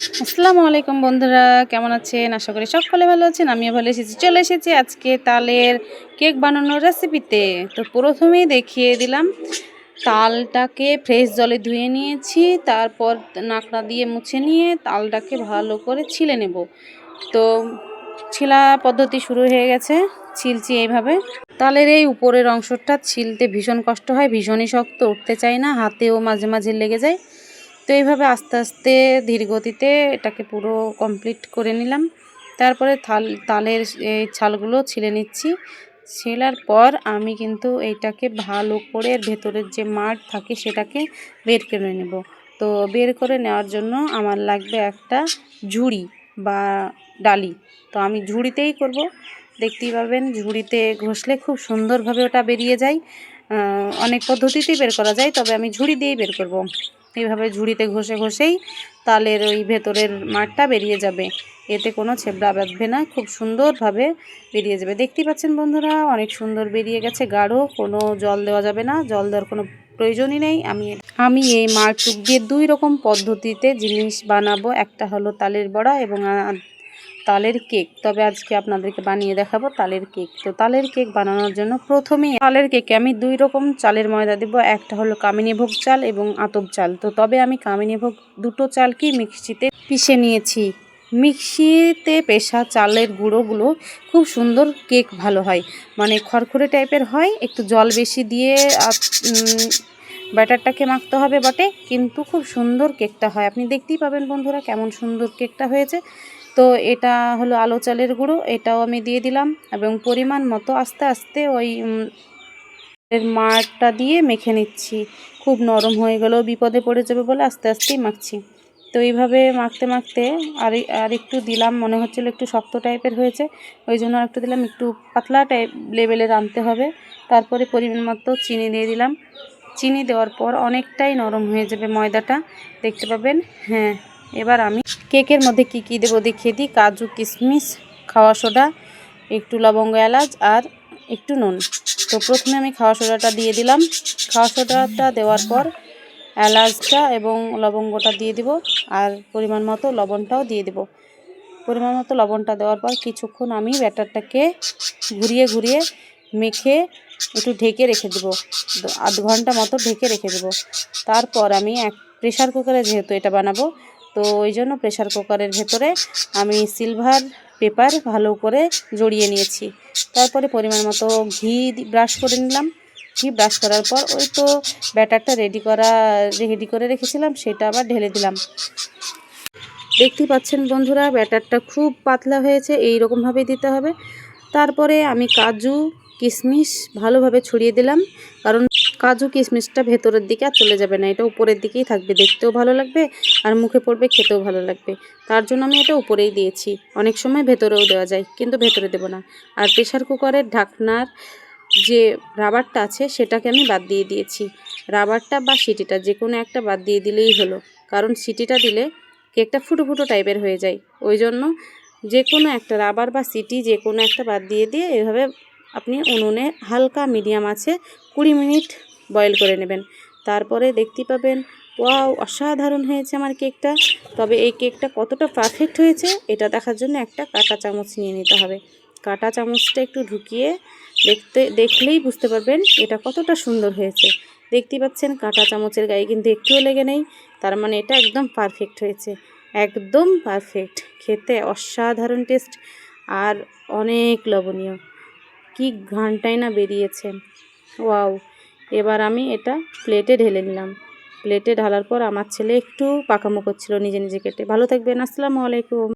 আসসালামু আলাইকুম বন্ধুরা, কেমন আছেন? আশা করি সকলে ভালো আছেন। আমিও ভালো এসেছি, চলে এসেছি আজকে তালের কেক বানানোর রেসিপিতে। তো প্রথমেই দেখিয়ে দিলাম, তালটাকে ফ্রেশ জলে ধুয়ে নিয়েছি, তারপর নাকড়া দিয়ে মুছে নিয়ে তালটাকে ভালো করে ছিলে নেব। তো ছিলা পদ্ধতি শুরু হয়ে গেছে। ছিলছি এইভাবে। তালের এই উপরের অংশটা ছিলতে ভীষণ কষ্ট হয়, ভীষণই শক্ত, উঠতে চায় না, হাতেও মাঝে মাঝে লেগে যায়। তো এইভাবে আস্তে আস্তে ধীর গতিতে এটাকে পুরো কমপ্লিট করে নিলাম। তারপরে তালের এই ছালগুলো ছিলে নিচ্ছি। ছেলার পর আমি কিন্তু এইটাকে ভালো করে ভেতরের যে মাড় থাকে সেটাকে বের করে নেব। তো বের করে নেওয়ার জন্য আমার লাগবে একটা ঝুড়ি বা ডালি। তো আমি ঝুড়িতেই করব। দেখতেই পাবেন, ঝুড়িতে ঘষলে খুব সুন্দরভাবে ওটা বেরিয়ে যায়। অনেক পদ্ধতিতেই বের করা যায়, তবে আমি ঝুড়ি দিয়েই বের করব। এইভাবে ঝুড়িতে ঘষে ঘষেই তালের ওই ভেতরের মাঠটা বেরিয়ে যাবে, এতে কোনো ছেবড়া বাঁধবে না, খুব সুন্দরভাবে বেরিয়ে যাবে। দেখতেই পাচ্ছেন বন্ধুরা, অনেক সুন্দর বেরিয়ে গেছে, গাঢ়, কোনো জল দেওয়া যাবে না, জল দেওয়ার কোনো প্রয়োজনই নেই। আমি এই মাঠটুক দিয়ে দুই রকম পদ্ধতিতে জিনিস বানাবো, একটা হলো তালের বড়া এবং তালের কেক। তবে আজকে আপনাদেরকে বানিয়ে দেখাবো তালের কেক। তো তালের কেক বানানোর জন্য প্রথমেই তালের কেকে আমি দুই রকম চালের ময়দা দেবো, একটা হলো কামিনীভোগ চাল এবং আতপ চাল। তো তবে আমি কামিনীভোগ দুটো চালকেই মিক্সিতে পিষে নিয়েছি। মিক্সিতে পেষা চালের গুঁড়োগুলো খুব সুন্দর কেক ভালো হয়, মানে খড়খড়ে টাইপের হয়, একটু জল বেশি দিয়ে ব্যাটারটাকে মাখতে হবে বটে, কিন্তু খুব সুন্দর কেকটা হয়। আপনি দেখতেই পাবেন বন্ধুরা কেমন সুন্দর কেকটা হয়েছে। তো এটা হলো আলো চালের গুঁড়ো, এটাও আমি দিয়ে দিলাম এবং পরিমাণ মতো আস্তে আস্তে ওই এর মাড়টা দিয়ে মেখে নিচ্ছি। খুব নরম হয়ে গেলেও বিপদে পড়ে যাবে বলে আস্তে আস্তেই মাখছি। তো এইভাবে মাখতে মাখতে আর একটু দিলাম, মনে হচ্ছিলো একটু শক্ত টাইপের হয়েছে, ওই জন্য একটু দিলাম, একটু পাতলা টাইপ লেভেলের আনতে হবে। তারপরে পরিমাণ মতো চিনি দিয়ে দিলাম। চিনি দেওয়ার পর অনেকটাই নরম হয়ে যাবে ময়দাটা, দেখতে পাবেন। হ্যাঁ, এবার আমি কেকের মধ্যে কি কি দেবো দেখিয়ে দিই। কাজু, কিশমিশ, খাওয়া সোডা, একটু লবঙ্গ, এলাচ আর একটু নুন। তো প্রথমে আমি খাওয়া সোডাটা দিয়ে দিলাম। খাওয়া সোডাটা দেওয়ার পর এলাচটা এবং লবঙ্গটা দিয়ে দিব, আর পরিমাণ মতো লবণটাও দিয়ে দেব। পরিমাণ মতো লবণটা দেওয়ার পর কিছুক্ষণ আমি ব্যাটারটাকে ঘুরিয়ে ঘুরিয়ে মেখে একটু ঢেকে রেখে দেবো, আধ ঘন্টা মতো ঢেকে রেখে দেবো। তারপর আমি প্রেশার কুকারে যেহেতু এটা বানাবো, তো ওই জন্য প্রেশার কুকারের ভেতরে আমি সিলভার পেপার ভালো করে জড়িয়ে নিয়েছি। তারপরে পরিমাণ মতো ঘি ব্রাশ করে নিলাম। ঘি ব্রাশ করার পর ওই তো ব্যাটারটা রেডি করে রেখেছিলাম, সেটা আবার ঢেলে দিলাম। দেখতেই পাচ্ছেন বন্ধুরা, ব্যাটারটা খুব পাতলা হয়েছে, এই রকমভাবে দিতে হবে। তারপরে আমি কাজু, কিশমিশ ভালোভাবে ছড়িয়ে দিলাম, কারণ কাজু কিশমিশটা ভেতরের দিকে আর চলে যাবে না, এটা উপরের দিকেই থাকবে, দেখতেও ভালো লাগবে আর মুখে পড়বে, খেতেও ভালো লাগবে। তার জন্য আমি এটা উপরেই দিয়েছি। অনেক সময় ভেতরেও দেওয়া যায়, কিন্তু ভেতরে দেব না। আর প্রেশার কুকারের ঢাকনার যে রাবারটা আছে সেটাকে আমি বাদ দিয়ে দিয়েছি। রাবারটা বা সিটিটা যে কোনো একটা বাদ দিয়ে দিলেই হলো, কারণ সিটিটা দিলে কেকটা ফুটো ফুটো টাইপের হয়ে যায়। ওই জন্য যে কোনো একটা রাবার বা সিটি যে কোনো একটা বাদ দিয়ে এভাবে আপনি উনুনে হালকা মিডিয়াম আছে 20 মিনিট বয়েল করে নেবেন। তারপরে দেখতে পাবেন ওয়াও, অসাধারণ হয়েছে আমার কেকটা। তবে এই কেকটা কতটা পারফেক্ট হয়েছে এটা দেখার জন্য একটা কাঁটা চামচ নিয়ে নিতে হবে। কাঁটা চামচটা একটু ঢুকিয়ে দেখলেই বুঝতে পারবেন এটা কতটা সুন্দর হয়েছে। দেখতে পাচ্ছেন কাঁটা চামচের গায়ে কিন্তু একটুও লেগে নেই, তার মানে এটা একদম পারফেক্ট হয়েছে, একদম পারফেক্ট। খেতে অসাধারণ টেস্ট আর অনেক লবণীয়, কি ঘ্রাণটাই না বেরিয়েছে, ওয়াও। এবার আমি এটা প্লেটে ঢেলে নিলাম। প্লেটে ঢালার পর আমার ছেলে একটু পাকামো করছিল নিজে নিজে কেটে। ভালো থাকবেন, আসসালামু আলাইকুম।